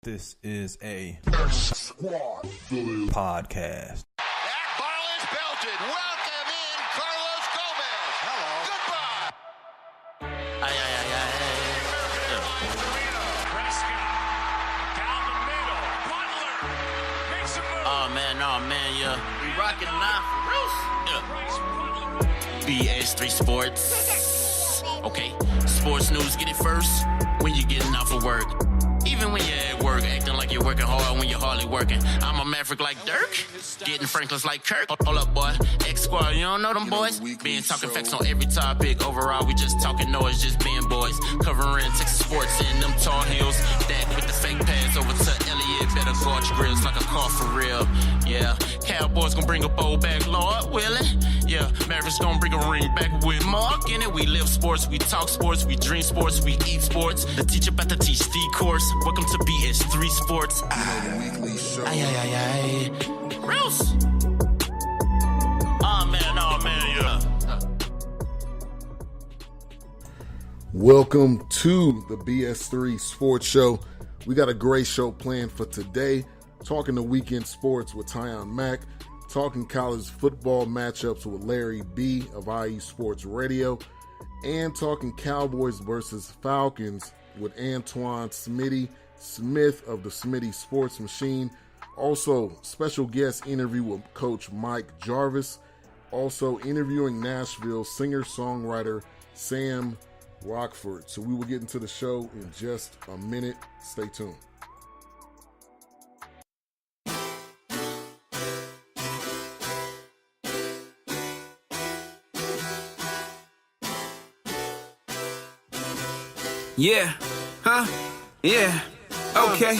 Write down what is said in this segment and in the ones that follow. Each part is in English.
This is a podcast. That ball is belted. Welcome in Carlos Gomez. Hello. Goodbye. Down the middle. Butler makes a move. Oh man, yeah. We rocking now for real. BS3 Sports. Okay, sports news, get it first when you're getting off of work. Even when you're at work, acting like you're working hard when you're hardly working. I'm a maverick like Dirk, getting Franklins like Kirk. Hold up, boy. X-Squad, you don't know them boys? Being talking facts on every topic. Overall, we just talking noise, just being boys. Covering Texas sports in them tall hills. That with the fake pass over to Elliott. Better guard your grills like a car for real. Yeah, Cowboys gonna bring a bowl back, Lord, will it? Yeah, Mavericks gonna bring a ring back with Mark in it. We live sports, we talk sports, we dream sports, we eat sports. The teacher about to teach the course. Welcome to BS3 Sports. Gross. Oh man, yeah. Welcome to the BS3 Sports Show. We got a great show planned for today. Talking the weekend sports with Tyjun Mack. Talking college football matchups with Larry B of IE Sports Radio. And talking Cowboys versus Falcons with Antwon Smitty Smith of the Smitty Sports Machine. Also, special guest interview with Coach Mike Jarvis. Also interviewing Nashville singer-songwriter Sam Rochford. So we will get into the show in just a minute. Stay tuned. Yeah, huh? Yeah, okay,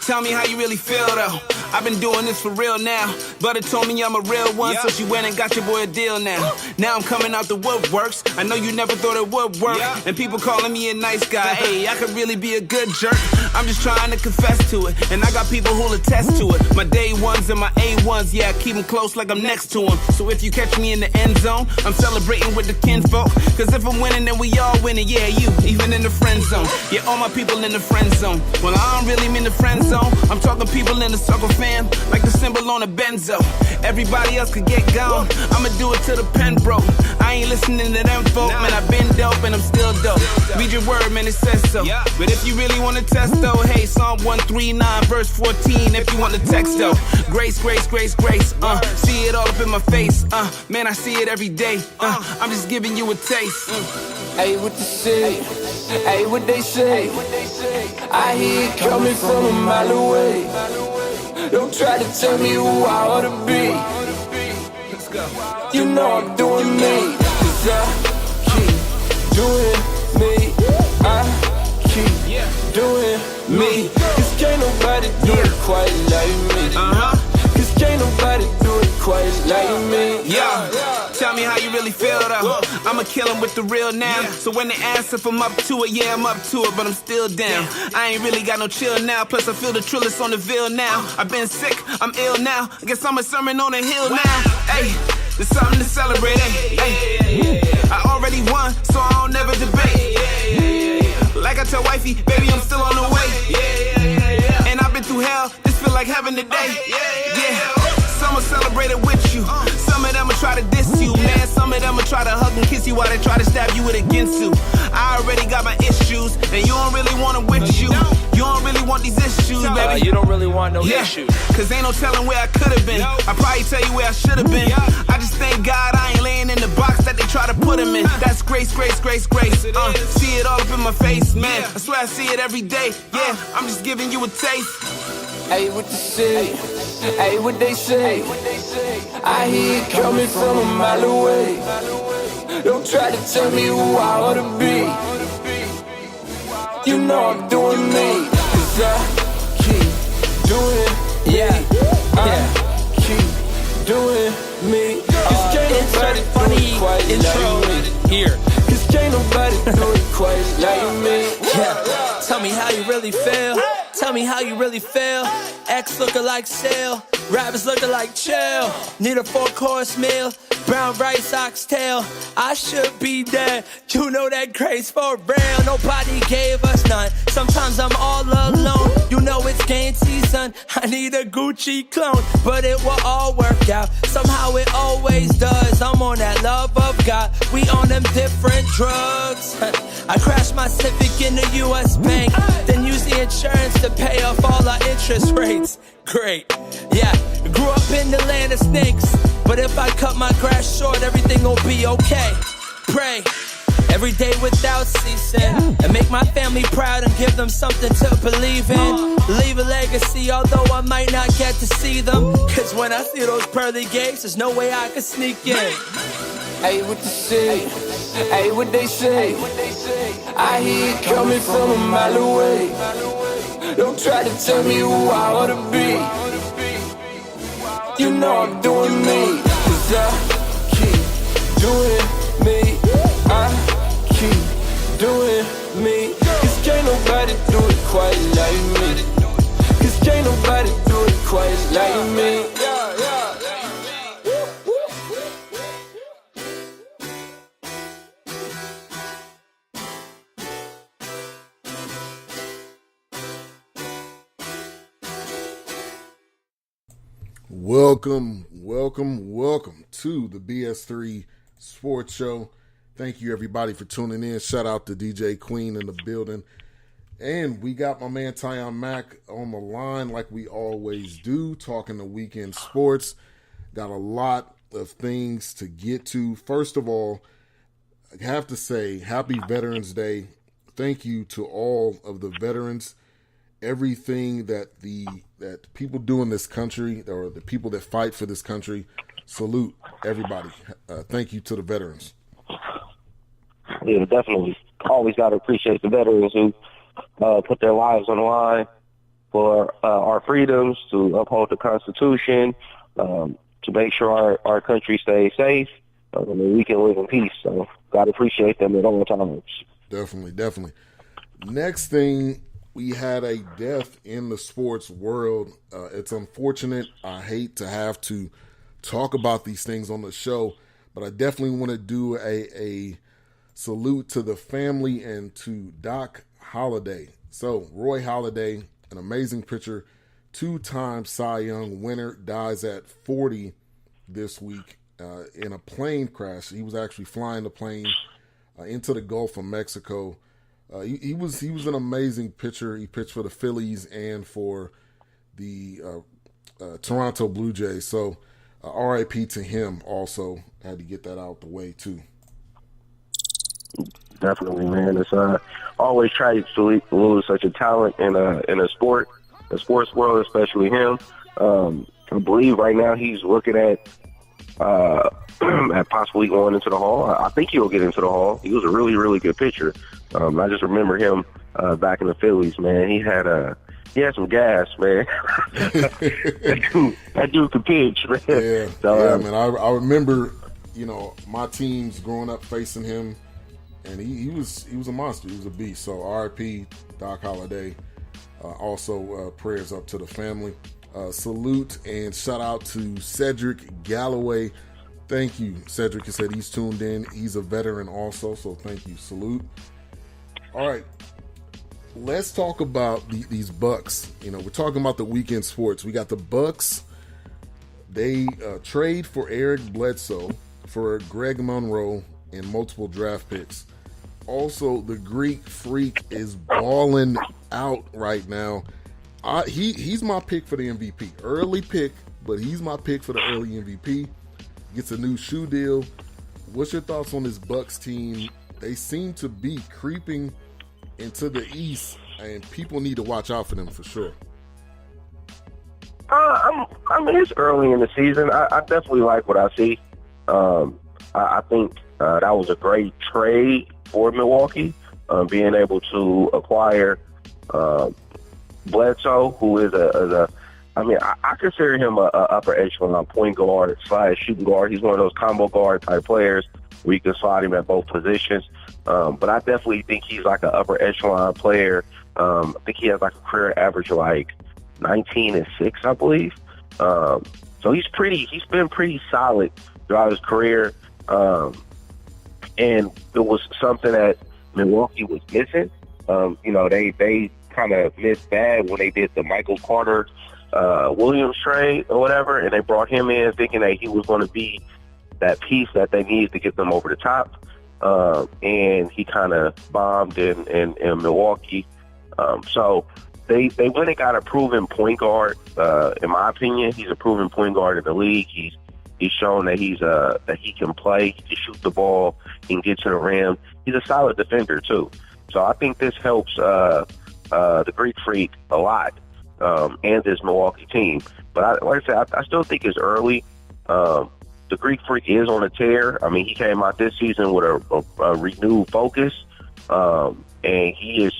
Tell me how you really feel though. I've been doing this for real now. Butter told me I'm a real one, so she went and got your boy a deal now. Now I'm coming out the woodworks. I know you never thought it would work. And people calling me a nice guy. Hey, I could really be a good jerk. I'm just trying to confess to it. And I got people who'll attest to it. My day ones and my A1s, yeah, I keep them close like I'm next to them. So if you catch me in the end zone, I'm celebrating with the kinfolk. Cause if I'm winning, then we all winning. Yeah, you, even in the friend zone. Yeah, all my people in the friend zone. Well, I don't really mean the friend zone. I'm talking people in the circle fam, like the symbol on a benzo. Everybody else could get gone. I'ma do it till the pen broke. I ain't listening to them folk. Man, I've been dope and I'm still dope. Read your word, man, it says so. But if you really wanna test though, hey, Psalm 139 verse 14. If you want the text though, grace, grace, grace, grace. See it all up in my face. Man, I see it every day. I'm just giving you a taste. Hey, what they say? Hey, what they say? I hear it coming from a mile away. Don't try to tell me who I ought to be. You know I'm doing me. Cause I keep doing me. I keep doing me. Cause can't nobody do it quite like me. Cause can't nobody do it quite like me. Yeah, tell me how you really feel though. I'ma kill him with the real now. So when they ask if I'm up to it, yeah, I'm up to it, but I'm still down. I ain't really got no chill now. Plus I feel the trillers on the Ville now. I've been sick, I'm ill now. I guess I'm a sermon on a hill now. Hey, there's something to celebrate. Hey, I already won, so I don't never debate. Like I tell wifey, baby, I'm still on the way. And I've been through hell, this feel like heaven today. Yeah. Some will celebrate it with you. Some of them will try to diss you, man. Some of them will try to hug and kiss you while they try to stab you with a ginsu. I already got my issues, and you don't really want them with you. You don't really want these issues, baby. You don't really want no issues. Cause ain't no telling where I could have been. I probably tell you where I should have been. I just thank God I ain't laying in the box that they try to put him in. That's grace, grace, grace, grace. See it all up in my face, man. I swear I see it every day. Yeah, I'm just giving you a taste. Hey, what they say? Hey, what they say? I hear it coming from a mile away. Don't try to tell me who I ought to be. You know I'm doing me. Cause I keep doing me. I keep doing me. Cause can't nobody do it quite like me. Here. Cause can't nobody do it quite like me. Yeah. Tell me how you really feel. Tell me how you really feel. X looking like Sale, rappers looking like Chill. Need a 4-course meal, brown rice, oxtail. I should be dead, you know that grace for real. Nobody gave us none, sometimes I'm all alone. game season, I need a Gucci clone, but it will all work out. Somehow it always does. I'm on that love of God. We on them different drugs. I crashed my Civic in the U.S. Bank, then used the insurance to pay off all our interest rates. Great, yeah. Grew up in the land of snakes, but if I cut my grass short, everything will be okay. Pray every day without ceasing, and make my family proud and give them something to believe in. Leave a legacy, although I might not get to see them, cause when I see those pearly gates, there's no way I can sneak in. Hey, what the shit? Hey, what they say? I hear it coming from a mile away. Don't try to tell me who I ought to be. You know I'm doing me, cause I keep doing me. I keep doing me. Cause can't nobody do it quite like me. Cause can't nobody do it quite like me. Welcome to the BS3 Sports Show. Thank you, everybody, for tuning in. Shout out to DJ Queen in the building. And we got my man Tyjun Mack on the line like we always do, talking the weekend sports. Got a lot of things to get to. First of all, I have to say, happy Veterans Day. Thank you to all of the veterans. Everything that people do in this country, or the people that fight for this country, salute everybody. Thank you to the veterans. Yeah, definitely. Always got to appreciate the veterans who put their lives on the line for our freedoms, to uphold the Constitution, to make sure our country stays safe, and we can live in peace. So, got to appreciate them at all times. Definitely. Next thing, we had a death in the sports world. It's unfortunate. I hate to have to talk about these things on the show, but I definitely want to do a salute to the family and to Doc Holliday. So, Roy Halladay, an amazing pitcher, 2-time Cy Young winner, dies at 40 this week in a plane crash. He was actually flying the plane into the Gulf of Mexico. He was an amazing pitcher. He pitched for the Phillies and for the Toronto Blue Jays. So, RIP to him also. Had to get that out the way, too. Definitely, man. It's always tragic to lose such a talent in a sport, the sports world, especially him. I believe right now he's looking at possibly going into the Hall. I think he'll get into the Hall. He was a really, really good pitcher. I just remember him back in the Phillies, man. He had some gas, man. that dude could pitch, man. Yeah, so, man. I remember, my teams growing up facing him, and he was a monster. He was a beast. So RIP Doc Holliday. Also, prayers up to the family. Salute and shout out to Cedric Galloway. Thank you, Cedric. He said he's tuned in. He's a veteran also, so thank you. Salute. All right, let's talk about these Bucks. We're talking about the weekend sports. We got the Bucks. They trade for Eric Bledsoe for Greg Monroe and multiple draft picks. Also, the Greek Freak is balling out right now. He's my pick for the MVP. Early pick, but he's my pick for the early MVP. Gets a new shoe deal. What's your thoughts on this Bucks team? They seem to be creeping into the East, and people need to watch out for them for sure. It's early in the season. I definitely like what I see. I think that was a great trade for Milwaukee, being able to acquire Bledsoe, who is I consider him a upper echelon point guard / shooting guard. He's one of those combo guard type players where you can slide him at both positions. But I definitely think he's like an upper echelon player. I think he has like a career average of like 19 and 6, I believe. So he's been pretty solid throughout his career. And it was something that Milwaukee was missing. They kind of missed bad when they did the Michael Carter Williams trade or whatever, and they brought him in thinking that he was going to be that piece that they needed to get them over the top. And he kind of bombed in Milwaukee. So they went and got a proven point guard. In my opinion, he's a proven point guard in the league. He's shown that that he can play, he can shoot the ball, he can get to the rim. He's a solid defender too. So I think this helps the Greek Freak a lot, and this Milwaukee team. But like I said, I still think it's early. The Greek Freak is on a tear. I mean, he came out this season with a renewed focus, and he is.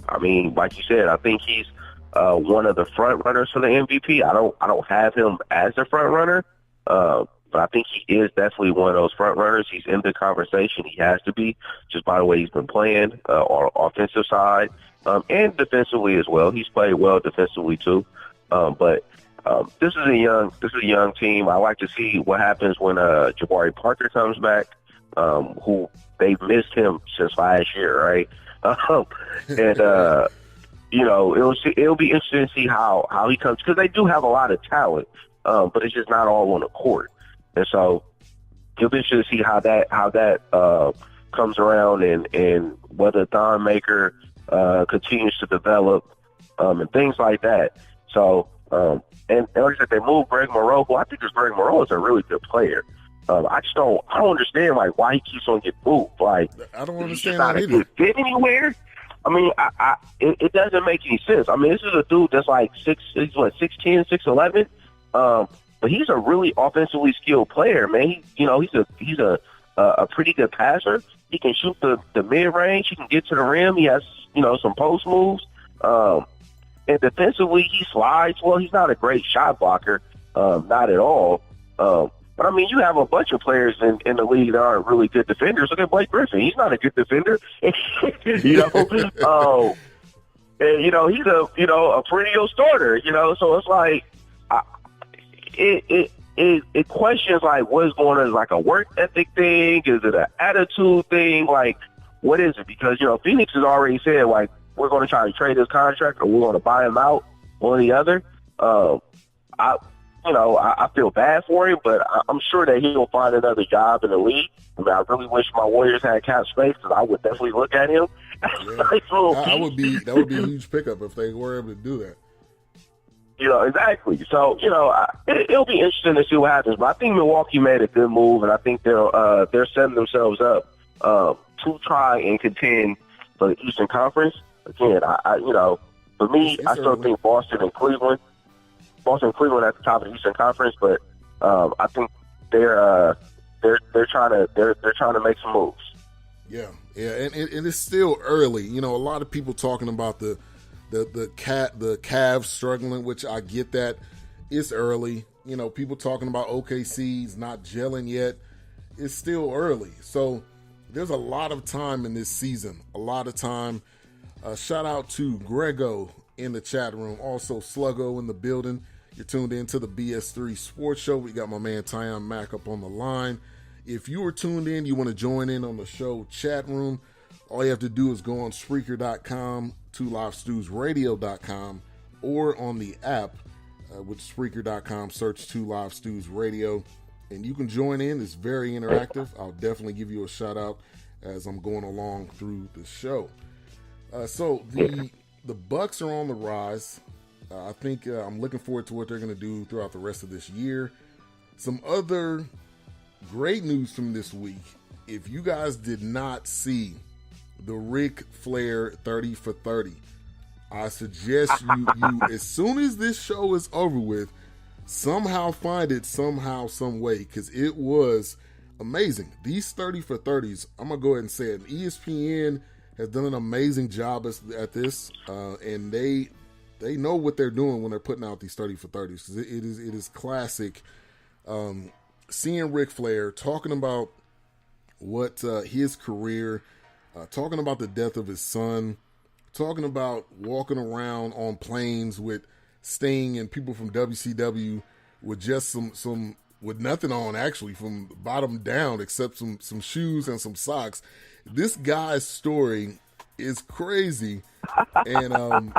I mean, like you said, I think he's one of the front runners for the MVP. I don't have him as a front runner, but I think he is definitely one of those front runners. He's in the conversation. He has to be, just by the way he's been playing on offensive side and defensively as well. He's played well defensively too, but. This is a young team. I like to see what happens when Jabari Parker comes back, who they've missed him since last year, right? And it'll be interesting to see how he comes, because they do have a lot of talent, but it's just not all on the court. And so it'll be interesting to see how that comes around, and whether Thon Maker continues to develop and things like that. So. And like I said, they moved Greg Monroe, who I think Greg Monroe is a really good player. I don't understand why he keeps on getting moved. Like, I don't understand that either. Not fit anywhere. I mean, it doesn't make any sense. I mean, this is a dude that's like 6'10", 6'11", but he's a really offensively skilled player, man. He's a pretty good passer. He can shoot the mid range. He can get to the rim. He has some post moves. And defensively, he slides. Well, he's not a great shot blocker, not at all. But, I mean, you have a bunch of players in the league that aren't really good defenders. Look at Blake Griffin. He's not a good defender. And, he's a perennial starter, So it's like it questions, like, what's going on? Is it like a work ethic thing? Is it an attitude thing? Like, what is it? Because, Phoenix has already said, like, we're going to try to trade his contract, or we're going to buy him out, one or the other. I feel bad for him, but I'm sure that he'll find another job in the league. I mean, I really wish my Warriors had cap space, because I would definitely look at him. Yeah. That would be a huge pickup if they were able to do that. Exactly. So, it'll be interesting to see what happens. But I think Milwaukee made a good move, and I think they're setting themselves up to try and contend for the Eastern Conference. Again, for me, I still think Boston and Cleveland at the top of the Eastern Conference, but I think they're trying to make some moves. Yeah, and it's still early. A lot of people talking about the Cavs struggling, which I get that. It's early. People talking about OKC's not gelling yet. It's still early, so there's a lot of time in this season. A lot of time. Shout out to Grego in the chat room. Also, Sluggo in the building. You're tuned in to the BS3 Sports Show. We got my man Tyjun Mack up on the line. If you are tuned in, you want to join in on the show chat room, all you have to do is go on Spreaker.com, 2LiveStewsRadio.com, or on the app with Spreaker.com, search 2 Live Stews Radio, and you can join in. It's very interactive. I'll definitely give you a shout out as I'm going along through the show. So the Bucks are on the rise. I think I'm looking forward to what they're going to do throughout the rest of this year. Some other great news from this week. If you guys did not see the Ric Flair 30 for 30, I suggest you as soon as this show is over with, somehow find it somehow, some way, because it was amazing. These 30 for 30s, I'm going to go ahead and say it. ESPN has done an amazing job at this, and they know what they're doing when they're putting out these 30 for 30s, because it is classic. Seeing Ric Flair talking about what his career, talking about the death of his son, talking about walking around on planes with Sting and people from WCW with just some with nothing on, actually, from the bottom down except some shoes and some socks. This guy's story is crazy, And